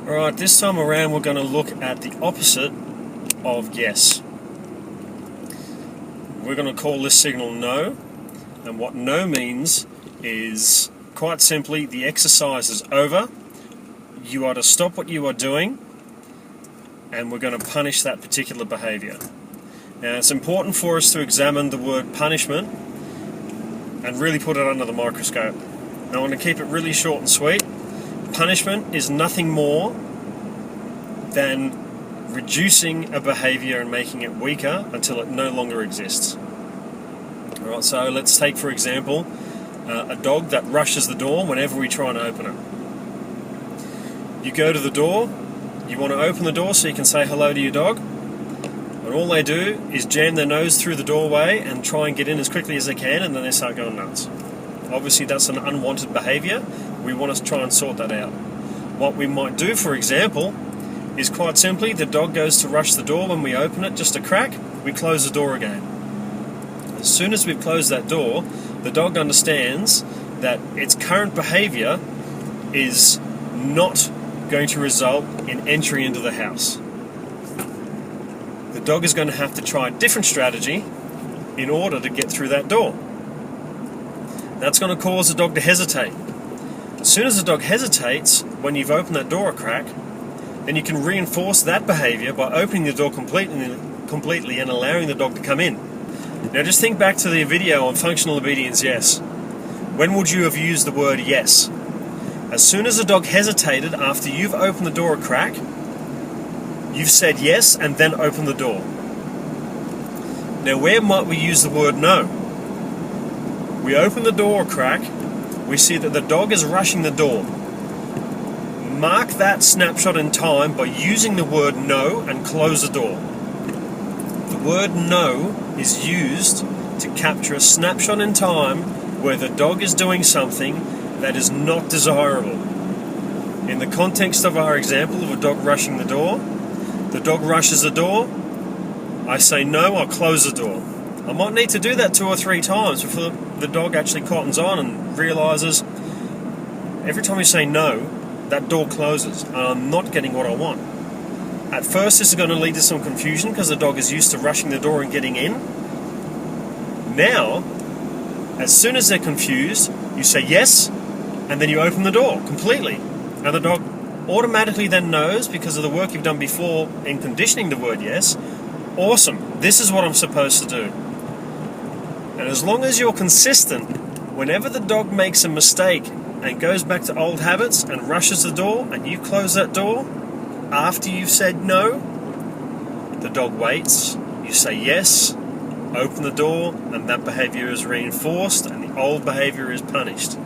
Alright, this time around we're going to look at the opposite of yes. We're going to call this signal no, and what no means is quite simply the exercise is over, you are to stop what you are doing, and we're going to punish that particular behaviour. Now it's important for us to examine the word punishment and really put it under the microscope. Now I'm going to keep it really short and sweet. Punishment is nothing more than reducing a behaviour and making it weaker until it no longer exists. Alright, so let's take for example a dog that rushes the door whenever we try and open it. You go to the door, you want to open the door so you can say hello to your dog, and all they do is jam their nose through the doorway and try and get in as quickly as they can, and then they start going nuts. Obviously that's an unwanted behaviour. We want to try and sort that out. What we might do, for example, is quite simply the dog goes to rush the door when we open it, just a crack, we close the door again. As soon as we've closed that door, the dog understands that its current behaviour is not going to result in entry into the house. The dog is going to have to try a different strategy in order to get through that door. That's going to cause the dog to hesitate. As soon as the dog hesitates, when you've opened that door a crack, then you can reinforce that behaviour by opening the door completely and allowing the dog to come in. Now just think back to the video on functional obedience yes. When would you have used the word yes? As soon as the dog hesitated after you've opened the door a crack, you've said yes and then opened the door. Now where might we use the word no? We open the door a crack, we see that the dog is rushing the door. Mark that snapshot in time by using the word no and close the door. The word no is used to capture a snapshot in time where the dog is doing something that is not desirable. In the context of our example of a dog rushing the dog rushes the door, I say no, I'll close the door. I might need to do that 2 or 3 times before the dog actually cottons on and realises every time you say no, that door closes and I'm not getting what I want. At first this is going to lead to some confusion because the dog is used to rushing the door and getting in. Now, as soon as they're confused, you say yes and then you open the door completely. And the dog automatically then knows, because of the work you've done before in conditioning the word yes, awesome, this is what I'm supposed to do. And as long as you're consistent, whenever the dog makes a mistake and goes back to old habits and rushes the door and you close that door after you've said no, the dog waits, you say yes, open the door, and that behaviour is reinforced and the old behaviour is punished.